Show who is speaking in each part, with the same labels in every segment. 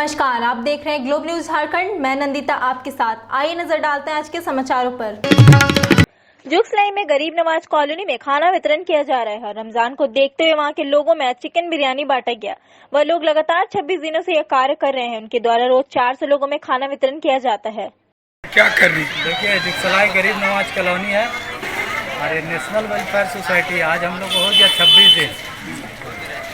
Speaker 1: नमस्कार, आप देख रहे हैं ग्लोब न्यूज झारखंड। मैं नंदिता आपके साथ। आइए नजर डालते हैं आज के समाचारों पर।
Speaker 2: जुगसलाई में गरीब नवाज कॉलोनी में खाना वितरण किया जा रहा है। रमजान को देखते हुए वहां के लोगों में चिकन बिरयानी बांटा गया। वह लोग लगातार 26 दिनों से यह कार्य कर रहे हैं। उनके द्वारा रोज 400 लोगों में खाना वितरण किया जाता है।
Speaker 3: क्या कर रही? देखिए, जुगसलाई गरीब नवाज कॉलोनी है और नेशनल वेलफेयर सोसाइटी। आज हम लोग को हो गया 26 दिन।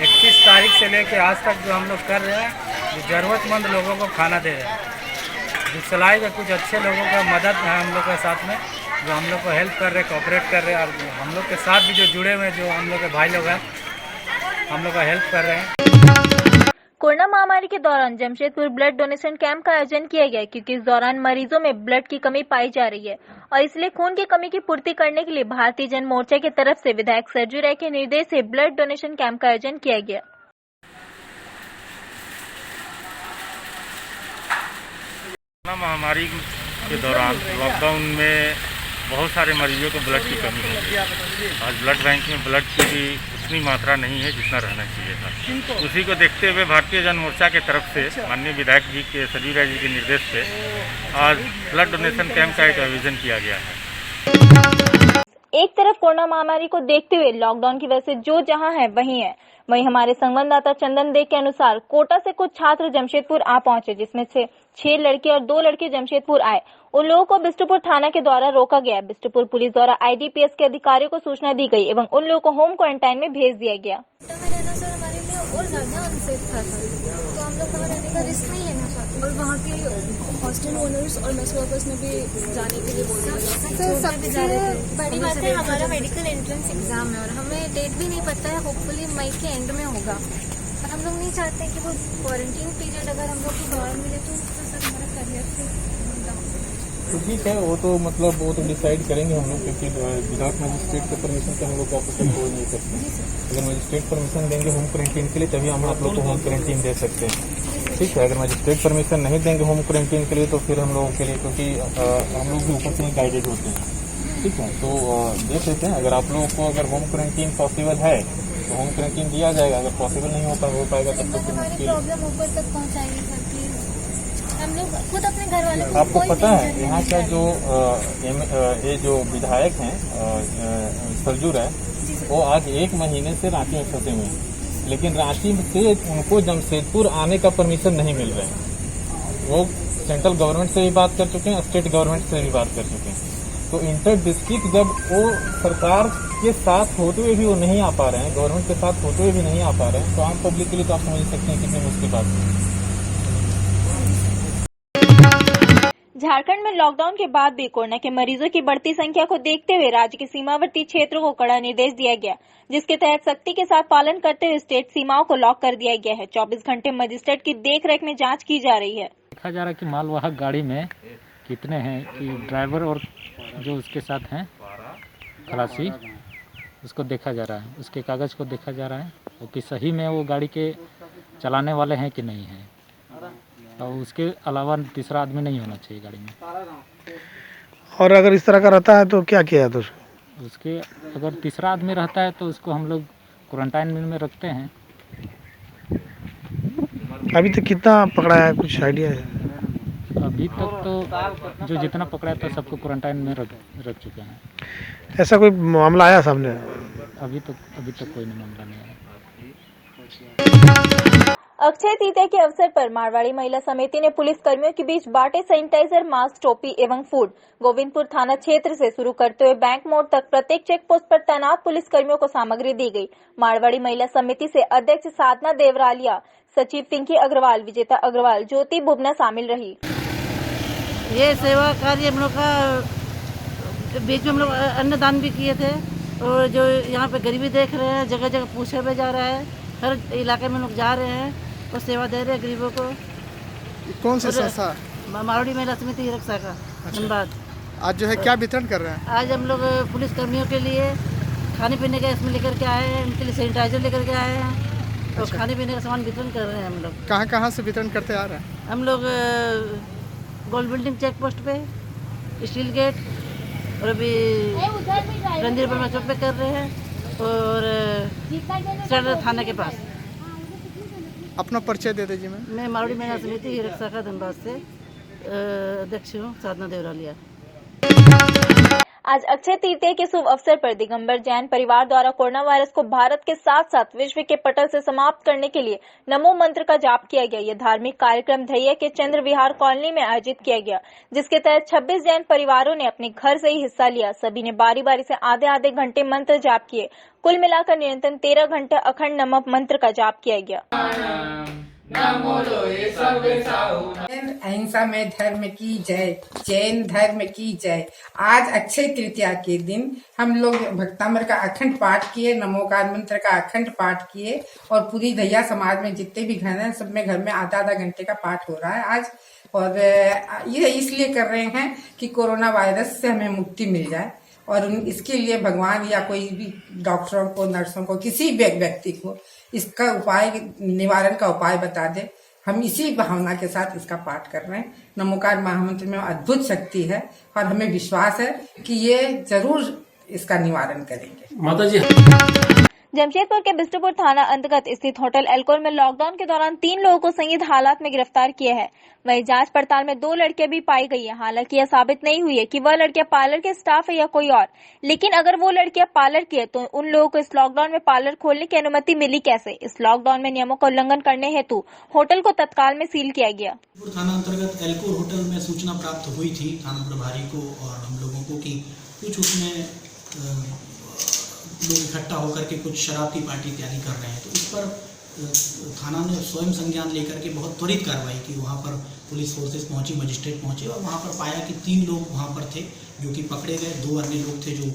Speaker 3: 21 तारीख से लेकर आज तक जो हम लोग कर रहे हैं, जो ज़रूरतमंद लोगों को खाना दे रहे हैं। जुगसलाई के कुछ अच्छे लोगों का मदद है हम लोग के साथ में, जो हम लोग को हेल्प कर रहे, कोऑपरेट कर रहे हैं। और हम लोग के साथ भी जो जुड़े हुए जो हम लोग के भाई लोग हैं, हम लोग का हेल्प कर रहे हैं।
Speaker 2: कोरोना महामारी के दौरान जमशेदपुर ब्लड डोनेशन कैंप का आयोजन किया गया, क्योंकि इस दौरान मरीजों में ब्लड की कमी पाई जा रही है और इसलिए खून की कमी की पूर्ति करने के लिए भारतीय जन मोर्चा की तरफ से विधायक सरजू राय के निर्देश से ब्लड डोनेशन कैंप का आयोजन किया गया।
Speaker 4: कोरोना महामारी के दौरान लॉकडाउन में बहुत सारे मरीजों को ब्लड की कमी है। आज ब्लड बैंक में ब्लड की भी उतनी मात्रा नहीं है जितना रहना चाहिए था। उसी को देखते हुए भारतीय जन मोर्चा की तरफ से माननीय विधायक जी के सरजू राय जी के निर्देश से आज ब्लड डोनेशन कैंप का एक आयोजन किया गया है।
Speaker 2: एक तरफ कोरोना महामारी को देखते हुए लॉकडाउन की वजह से जो जहां है वहीं है, वहीं हमारे संवाददाता चंदन देव के अनुसार कोटा से कुछ छात्र जमशेदपुर आ पहुंचे, जिसमें से 6 लड़के और 2 लड़के जमशेदपुर आए। उन लोगों को बिष्टुपुर थाना के द्वारा रोका गया। बिष्टुपुर पुलिस द्वारा आईडीपीएस के अधिकारियों को सूचना दी गई एवं उन लोगों को होम क्वारंटाइन में भेज दिया गया।
Speaker 5: सर हमारे लिए और ज्यादा अनसेफ था सर, तो हम लोग वहाँ रहने का रिस्क नहीं लेना चाहते। और वहाँ के हॉस्टल ओनर्स और मेस वर्कर्स ने भी जाने के लिए बोला। सर सबसे बड़ी बात है हमारा मेडिकल एंट्रेंस एग्जाम है और हमें डेट भी नहीं पता है। होपफुली मई के एंड में होगा और हम लोग नहीं चाहते कि वो क्वारंटीन पीरियड अगर हम लोग को दौरान मिले तो सर हमारा करियर से
Speaker 6: तो ठीक है, वो तो डिसाइड करेंगे हम लोग, क्योंकि विदाउट मजिस्ट्रेट के परमिशन से हम लोग ऑफिसर हो नहीं सकते। अगर मजिस्ट्रेट परमिशन देंगे होम क्वारंटीन के लिए तभी हम आप लोग को होम क्वारंटीन दे सकते हैं। ठीक है, अगर मजिस्ट्रेट परमिशन नहीं देंगे होम क्वारंटीन के लिए तो फिर हम लोगों के लिए, क्योंकि हम लोग भी ऊपर से गाइडेड होते हैं। ठीक है, तो देख लेते हैं। अगर आप लोगों को अगर होम क्वारंटीन पॉसिबल है तो होम क्वारंटीन दिया जाएगा। अगर पॉसिबल नहीं हो पाएगा तब तो फिर मुश्किल।
Speaker 5: प्रॉब्लम ऊपर तक पहुँचाएंगे सर प्लीज। हम लोग खुद अपने घर वालों को
Speaker 6: आपको पता है यहाँ का जो ये जो विधायक हैं सरजू राय, वो आज 1 महीने से रांची में फंसे हुए हैं, लेकिन रांची से उनको जमशेदपुर आने का परमिशन नहीं मिल रहा है। वो सेंट्रल गवर्नमेंट से भी बात कर चुके हैं, स्टेट गवर्नमेंट से भी बात कर चुके हैं। तो इंटर डिस्ट्रिक्ट जब वो सरकार के साथ होते हुए भी वो नहीं आ पा रहे हैं, गवर्नमेंट के साथ होते हुए भी नहीं आ पा रहे हैं, तो आम पब्लिक के लिए तो आप समझ सकते हैं कितनी मुश्किल बात है।
Speaker 2: झारखंड में लॉकडाउन के बाद भी कोरोना के मरीजों की बढ़ती संख्या को देखते हुए राज्य के सीमावर्ती क्षेत्रों को कड़ा निर्देश दिया गया, जिसके तहत सख्ती के साथ पालन करते हुए स्टेट सीमाओं को लॉक कर दिया गया है। 24 घंटे मजिस्ट्रेट की देखरेख में जांच की जा रही है।
Speaker 7: देखा जा रहा है कि मालवाहक गाड़ी में कितने हैं, कि ड्राइवर और जो उसके साथ हैं खलासी, उसको देखा जा रहा है, उसके कागज को देखा जा रहा है और कि सही में वो गाड़ी के चलाने वाले हैं कि नहीं हैं। और उसके अलावा तीसरा आदमी नहीं होना चाहिए गाड़ी में।
Speaker 8: और अगर इस तरह का रहता है तो क्या किया जाता है
Speaker 7: उसके अगर तीसरा आदमी रहता है तो उसको हम लोग क्वारंटाइन में रखते हैं।
Speaker 8: अभी तक कितना पकड़ा है, कुछ आइडिया है?
Speaker 7: अभी तक तो जो जितना पकड़ा है तो सबको क्वारंटाइन में रख चुके हैं।
Speaker 8: ऐसा कोई मामला आया सामने?
Speaker 7: अभी तक कोई मामला नहीं आया।
Speaker 2: अक्षय तृतीया के अवसर पर मारवाड़ी महिला समिति ने पुलिस कर्मियों के बीच बांटे सैनिटाइजर, मास्क, टोपी एवं फूड। गोविंदपुर थाना क्षेत्र से शुरू करते हुए बैंक मोड़ तक प्रत्येक चेक पोस्ट पर तैनात पुलिस कर्मियों को सामग्री दी गई। मारवाड़ी महिला समिति से अध्यक्ष साधना देवरालिया, सचिव पिंकी अग्रवाल, विजेता अग्रवाल, ज्योति बुबना शामिल रही।
Speaker 9: ये सेवा कार्य हम लोग का बीच में हम लोग अन्नदान भी किए थे और जो यहाँ पे गरीबी देख रहे हैं, जगह जगह पूछे में जा रहा है, हर इलाके में लोग जा रहे हैं और सेवा दे रहे हैं गरीबों को।
Speaker 10: कौन सा संस्था?
Speaker 9: मारवाड़ी महिला समिति रक्षा का धन्यवाद।
Speaker 10: आज जो है क्या वितरण कर रहे हैं?
Speaker 9: आज हम लोग पुलिस कर्मियों के लिए खाने पीने का इसमें लेकर के आए हैं, उनके लिए सैनिटाइजर लेकर के आए हैं और खाने पीने का सामान वितरण कर रहे हैं। हम लोग
Speaker 10: कहाँ से वितरण करते आ रहे हैं?
Speaker 9: हम लोग गोल्ड बिल्डिंग चेक पोस्ट पे, स्टील गेट और अभी रंजीर बर्मा चौक पे कर रहे हैं और थाना के पास।
Speaker 10: अपना परिचय दे दीजिए मैम।
Speaker 9: मैं मारवाड़ी महिला समिति हीरक शाखा धनबाद से अध्यक्ष हूँ, साधना देवरालिया।
Speaker 2: आज अक्षय तृतीया के शुभ अवसर पर दिगंबर जैन परिवार द्वारा कोरोना वायरस को भारत के साथ साथ विश्व के पटल से समाप्त करने के लिए नमो मंत्र का जाप किया गया। यह धार्मिक कार्यक्रम धैया के चंद्र विहार कॉलोनी में आयोजित किया गया, जिसके तहत 26 जैन परिवारों ने अपने घर से ही हिस्सा लिया। सभी ने बारी बारी से आधे घंटे मंत्र जाप किए। कुल मिलाकर निरंतर 13 घंटे अखंड नमो मंत्र का जाप किया गया।
Speaker 11: अहिंसा में धर्म की जय, जैन धर्म की जय। आज अक्षय तृतीया के दिन हम लोग भक्तामृत का अखंड पाठ किए, नमोकार मंत्र का अखंड पाठ किए और पूरी दहिया समाज में जितने भी घर हैं सब में घर में आधा घंटे का पाठ हो रहा है आज। और ये इसलिए कर रहे हैं कि कोरोना वायरस से हमें मुक्ति मिल जाए और इसके लिए भगवान या कोई भी डॉक्टरों को, नर्सों को, किसी व्यक्ति को इसका उपाय, निवारण का उपाय बता दे। हम इसी भावना के साथ इसका पाठ कर रहे हैं। नमोकार महामंत्र में अद्भुत शक्ति है और हमें विश्वास है कि ये जरूर इसका निवारण करेंगे।
Speaker 12: माता जी,
Speaker 2: जमशेदपुर के बिष्टुपुर थाना अंतर्गत स्थित होटल एल्कोर में लॉकडाउन के दौरान 3 लोगों को संदिग्ध हालात में गिरफ्तार किया है। वहीं जांच पड़ताल में 2 लड़कियां भी पाई गई है। हालांकि यह साबित नहीं हुई है कि वह लड़कियां पार्लर के स्टाफ है या कोई और, लेकिन अगर वो लड़कियां पार्लर की है तो उन लोगों को इस लॉकडाउन में पार्लर खोलने की अनुमति मिली कैसे? इस लॉकडाउन में नियमों का उल्लंघन करने हेतु होटल को तत्काल में सील किया गया।
Speaker 12: थाना अंतर्गत एल्कोर होटल में सूचना प्राप्त हुई थी थाना प्रभारी को और हम लोगों को कि कुछ उसमें लोग इकट्ठा होकर के कुछ शराब की पार्टी इत्यादि कर रहे हैं। तो इस पर थाना ने स्वयं संज्ञान लेकर के बहुत त्वरित कार्रवाई की। वहाँ पर पुलिस फोर्सेस पहुंची, मजिस्ट्रेट पहुंचे और वहाँ पर पाया कि 3 लोग वहाँ पर थे जो कि पकड़े गए। 2 अन्य लोग थे जो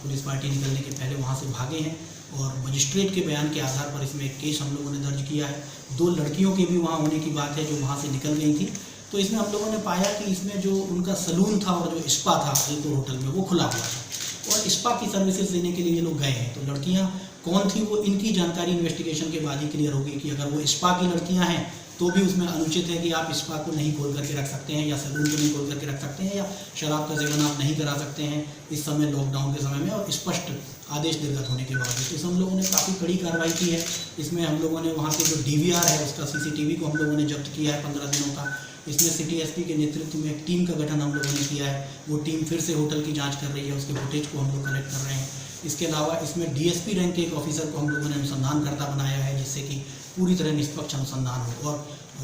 Speaker 12: पुलिस पार्टी निकलने के पहले वहाँ से भागे हैं और मजिस्ट्रेट के बयान के आधार पर इसमें एक केस हम लोगों ने दर्ज किया है। 2 लड़कियों के भी वहाँ होने की बात है जो वहाँ से निकल गई थी। तो इसमें हम लोगों ने पाया कि इसमें जो उनका सलून था और जो स्पा था एल्कोर होटल में वो खुला हुआ था और स्पा की सर्विसेज देने के लिए ये लोग गए हैं। तो लड़कियां कौन थी वो इनकी जानकारी इन्वेस्टिगेशन के बाद ही क्लियर होगी कि अगर वो स्पा की लड़कियां हैं तो भी उसमें अनुचित है कि आप स्पा को नहीं खोल करके रख सकते हैं या सैलून को नहीं खोल करके रख सकते हैं या शराब का सेवन आप नहीं करा सकते हैं इस समय लॉकडाउन के समय में और स्पष्ट आदेश निर्गत होने के बावजूद। तो हम लोगों ने काफ़ी कड़ी कार्रवाई की है। इसमें हम लोगों ने वहाँ के जो DVR है उसका CCTV को हम लोगों ने जब्त किया है 15 दिनों का। इसमें सिटी SP के नेतृत्व में एक टीम का गठन हम लोगों ने किया है। वो टीम फिर से होटल की जांच कर रही है, उसके फुटेज को हम लोग कलेक्ट कर रहे हैं। इसके अलावा इसमें DSP रैंक के एक ऑफिसर को हम लोगों ने अनुसंधानकर्ता बनाया है जिससे कि पूरी तरह निष्पक्ष अनुसंधान हो और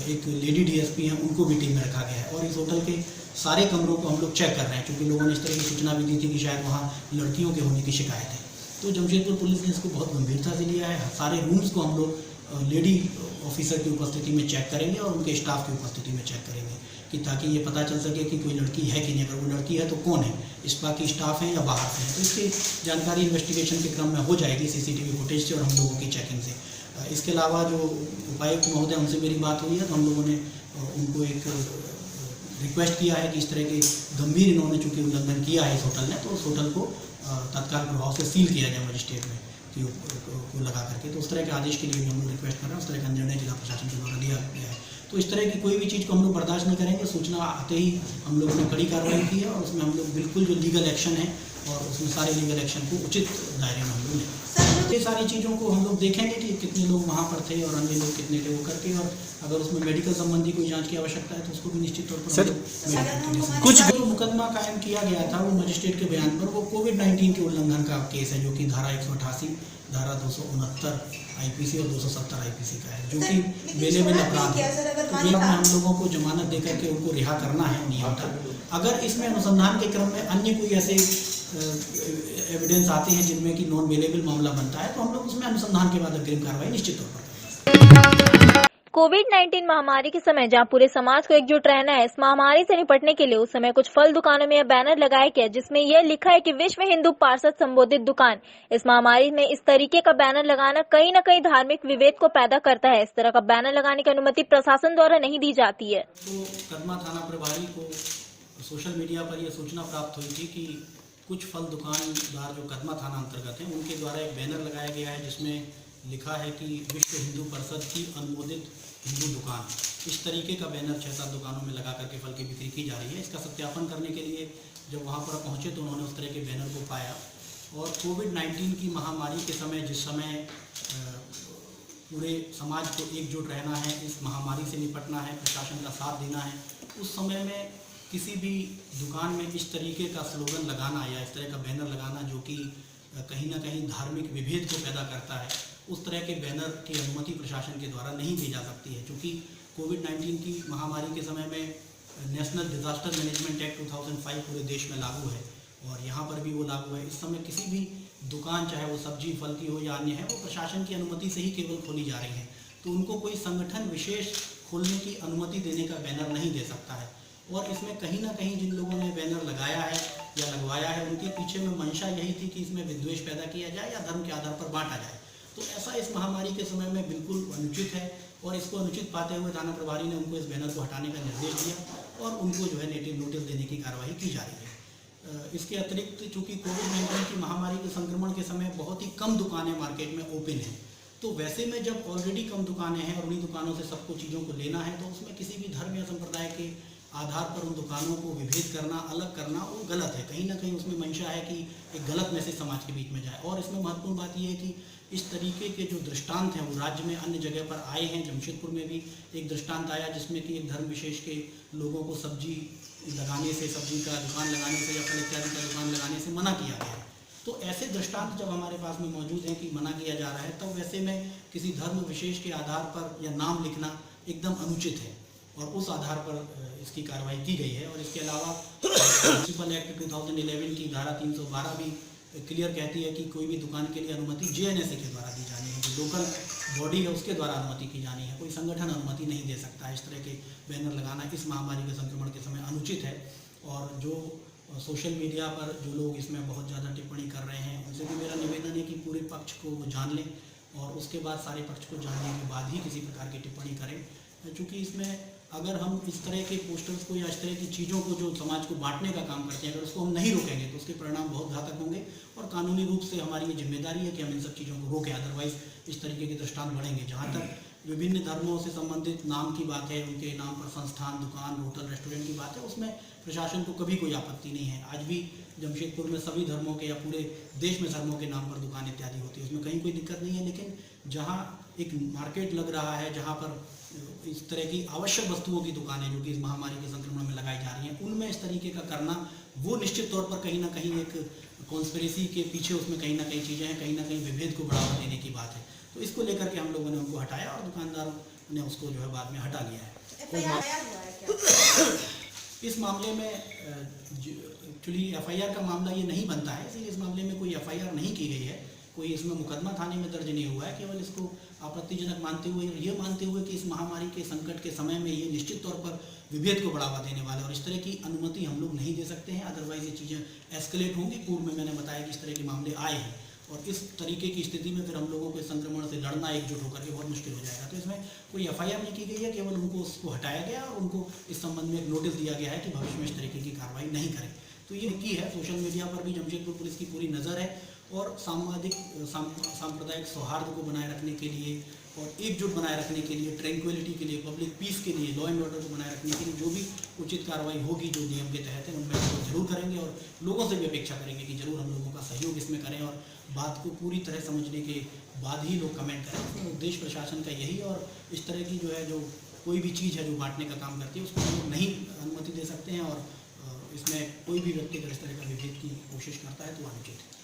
Speaker 12: एक लेडी DSP हैं उनको भी टीम में रखा गया है। और इस होटल के सारे कमरों को हम लोग चेक कर रहे हैं क्योंकि लोगों ने इस तरह की सूचना भी दी थी कि शायद वहाँ लड़कियों के होने की शिकायत है। तो जमशेदपुर पुलिस ने इसको बहुत गंभीरता से लिया है। सारे रूम्स को हम लोग लेडी ऑफिसर की उपस्थिति में चेक करेंगे और उनके स्टाफ की उपस्थिति में चेक करेंगे कि ताकि ये पता चल सके कि कोई लड़की है कि नहीं। अगर वो लड़की है तो कौन है, स्पा की स्टाफ है या बाहर से है। तो इसकी जानकारी इन्वेस्टिगेशन के क्रम में हो जाएगी CCTV फुटेज से और हम लोगों की चेकिंग से। इसके अलावा जो उपायुक्त महोदय उनसे मेरी बात हुई है तो हम लोगों ने उनको एक रिक्वेस्ट किया है कि इस तरह के गंभीर इन्होंने चूँकि उल्लंघन किया है इस होटल ने तो उस होटल को तत्काल प्रभाव से सील किया जाए मजिस्ट्रेट में को लगा करके। तो उस तरह के आदेश के लिए हम लोग रिक्वेस्ट कर रहे हैं। उस तरह का निर्णय जिला प्रशासन के द्वारा लिया गया है। तो इस तरह की कोई भी चीज़ को हम लोग बर्दाश्त नहीं करेंगे। सूचना आते ही हम लोगों ने कड़ी कार्रवाई की है और उसमें हम लोग बिल्कुल जो लीगल एक्शन है और उसमें सारे लीगल एक्शन को उचित दायरे में हम लोग लेंगे। ये सारी चीज़ों को हम लोग देखेंगे कि कितने लोग वहाँ पर थे और अन्य लोग कितने थे वो करके और अगर उसमें मेडिकल संबंधी कोई जांच की आवश्यकता है तो उसको भी निश्चित तौर पर कुछ जो मुकदमा कायम किया गया था वो मजिस्ट्रेट के बयान पर वो कोविड-19 के उल्लंघन का केस है जो कि धारा 188, धारा 269 IPC और 270 IPC का है जो कि बेले में अपराध है। तो जेल में हम लोगों को जमानत देकर के उनको रिहा करना है नियमतः। अगर इसमें अनुसंधान के क्रम में अन्य कोई ऐसे एविडेंस आते हैं जिनमें कि नॉन अवेलेबल मामला बनता है तो हम लोग उसमें अनुसंधान के बाद अग्रिम कार्रवाई निश्चित तौर पर।
Speaker 2: कोविड-19 महामारी के समय जहां पूरे समाज को एकजुट रहना है, इस महामारी से निपटने के लिए उस समय कुछ फल दुकानों में यह बैनर लगाया गया जिसमें यह लिखा है कि विश्व हिंदू पार्षद संबोधित दुकान। इस महामारी में इस तरीके का बैनर लगाना कहीं न कहीं धार्मिक विभेद को पैदा करता है। इस तरह का बैनर लगाने की अनुमति प्रशासन द्वारा नहीं दी जाती है।
Speaker 12: तो कदमा थाना प्रभारी को सोशल मीडिया पर यह सूचना प्राप्त हुई थी कि कुछ फल दुकानदार जो कदमा थाना अंतर्गत हैं उनके द्वारा एक बैनर लगाया गया है जिसमें लिखा है कि विश्व हिंदू परिषद की अनुमोदित हिंदू दुकान। इस तरीके का बैनर 6-7 दुकानों में लगा करके फल की बिक्री की जा रही है। इसका सत्यापन करने के लिए जब वहाँ पर पहुँचे तो उन्होंने उस तरह के बैनर को पाया और कोविड-19 की महामारी के समय जिस समय पूरे समाज को एकजुट रहना है, इस महामारी से निपटना है, प्रशासन का साथ देना है, उस समय में किसी भी दुकान में इस तरीके का स्लोगन लगाना या इस तरह का बैनर लगाना जो कि कहीं ना कहीं धार्मिक विभेद को पैदा करता है, उस तरह के बैनर की अनुमति प्रशासन के द्वारा नहीं दी जा सकती है। क्योंकि कोविड-19 की महामारी के समय में नेशनल डिजास्टर मैनेजमेंट एक्ट 2005 पूरे देश में लागू है और यहाँ पर भी वो लागू है। इस समय किसी भी दुकान, चाहे वो सब्जी फल की हो या अन्य है, वो प्रशासन की अनुमति से ही केवल खोली जा रही है। तो उनको कोई संगठन विशेष खोलने की अनुमति देने का बैनर नहीं दे सकता है। और इसमें कहीं ना कहीं जिन लोगों ने बैनर लगाया है या लगवाया है, उनके पीछे में मंशा यही थी कि इसमें विद्वेष पैदा किया जाए या धर्म के आधार पर बांटा जाए। तो ऐसा इस महामारी के समय में बिल्कुल अनुचित है और इसको अनुचित पाते हुए थाना प्रभारी ने उनको इस बैनर को हटाने का निर्देश दिया और उनको जो है नोटिस देने की कार्रवाई की जा रही है। इसके अतिरिक्त चूँकि कोविड-19 की महामारी के संक्रमण के समय बहुत ही कम दुकानें मार्केट में ओपन हैं, तो वैसे में जब ऑलरेडी कम दुकानें हैं और उन्हीं दुकानों से सबको चीज़ों को लेना है, तो उसमें किसी भी धर्म या संप्रदाय के आधार पर उन दुकानों को विभेद करना, अलग करना, वो गलत है। कहीं ना कहीं उसमें मंशा है कि एक गलत मैसेज समाज के बीच में जाए। और इसमें महत्वपूर्ण बात यह है कि इस तरीके के जो दृष्टांत हैं वो राज्य में अन्य जगह पर आए हैं। जमशेदपुर में भी एक दृष्टांत आया जिसमें कि एक धर्म विशेष के लोगों को सब्जी लगाने से, सब्जी का दुकान लगाने से या फल इत्यादि का दुकान लगाने से मना किया गया। तो ऐसे दृष्टांत जब हमारे पास में मौजूद हैं कि मना किया जा रहा है, तब वैसे में किसी धर्म विशेष के आधार पर या नाम लिखना एकदम अनुचित है और उस आधार पर इसकी कार्रवाई की गई है। और इसके अलावा म्युनिसिपल एक्ट 2011 की धारा 312 भी क्लियर कहती है कि कोई भी दुकान के लिए अनुमति JNSA के द्वारा दी जानी है, जो लोकल बॉडी है उसके द्वारा अनुमति की जानी है। कोई संगठन अनुमति नहीं दे सकता है। इस तरह के बैनर लगाना इस महामारी के संक्रमण के समय अनुचित है। और जो सोशल मीडिया पर जो लोग इसमें बहुत ज़्यादा टिप्पणी कर रहे हैं, उनसे भी मेरा निवेदन है कि पूरे पक्ष को वो जान लें और उसके बाद सारे पक्ष को जानने के बाद ही किसी प्रकार की टिप्पणी करें। चूँकि इसमें अगर हम इस तरह के पोस्टर्स को या इस तरह की चीज़ों को जो समाज को बांटने का काम करते हैं, अगर उसको हम नहीं रोकेंगे तो उसके परिणाम बहुत घातक होंगे। और कानूनी रूप से हमारी ये जिम्मेदारी है कि हम इन सब चीज़ों को रोकें, अदरवाइज़ इस तरीके के दृष्टांत बढ़ेंगे। जहाँ तक विभिन्न धर्मों से संबंधित नाम की बात है, उनके नाम पर संस्थान, दुकान, होटल, रेस्टोरेंट की बात है, उसमें प्रशासन को कभी कोई आपत्ति नहीं है। आज भी जमशेदपुर में सभी धर्मों के या पूरे देश में धर्मों के नाम पर दुकान इत्यादि होती है, उसमें कहीं कोई दिक्कत नहीं है। लेकिन जहाँ एक मार्केट लग रहा है, जहाँ पर इस तरह की आवश्यक वस्तुओं की दुकानें जो कि इस महामारी के संक्रमण में लगाई जा रही हैं, उनमें इस तरीके का करना वो निश्चित तौर पर कहीं ना कहीं एक कॉन्स्पिरेसी के पीछे उसमें कहीं ना कहीं चीज़ें हैं, कहीं ना कहीं विभेद को बढ़ावा देने की बात है। तो इसको लेकर के हम लोगों ने उनको हटाया और दुकानदारों ने उसको जो है बाद में हटा लिया है। इस मामले में एक्चुअली FIR का मामला ये नहीं बनता है, इसलिए इस मामले में कोई FIR नहीं की गई है, कोई इसमें मुकदमा थाने में दर्ज नहीं हुआ है। केवल इसको आपत्तिजनक मानते हुए और ये मानते हुए कि इस महामारी के संकट के समय में ये निश्चित तौर पर विभेद को बढ़ावा देने वाला है और इस तरह की अनुमति हम लोग नहीं दे सकते हैं, अदरवाइज ये चीज़ें एस्केलेट होंगी। पूर्व में मैंने बताया कि इस तरह के मामले आए हैं और इस तरीके की स्थिति में फिर हम लोगों को इस संक्रमण से लड़ना एकजुट होकर के बहुत मुश्किल हो जाएगा। तो इसमें कोई FIR नहीं की गई है, केवल उनको उसको हटाया गया और उनको इस संबंध में एक नोटिस दिया गया है कि भविष्य में इस तरीके की कार्रवाई नहीं करें। तो ये की है। सोशल मीडिया पर भी जमशेदपुर पुलिस की पूरी नज़र है और सांप्रदायिक सौहार्द को बनाए रखने के लिए और एकजुट बनाए रखने के लिए, ट्रैंक्विलिटी के लिए, पब्लिक पीस के लिए, लॉ एंड ऑर्डर को बनाए रखने के लिए जो भी उचित कार्रवाई होगी, जो नियम के तहत है, उनमें हम जरूर करेंगे और लोगों से भी अपेक्षा करेंगे कि जरूर हम लोगों का सहयोग इसमें करें और बात को पूरी तरह समझने के बाद ही लोग कमेंट करें। उद्देश्य प्रशासन का यही और इस तरह की जो है जो कोई भी चीज़ है जो बांटने का काम करती है उसको हम लोग नहीं अनुमति दे सकते हैं और इसमें कोई भी व्यक्ति अगर इस तरह का विभेद की कोशिश करता है तो अनुचित है।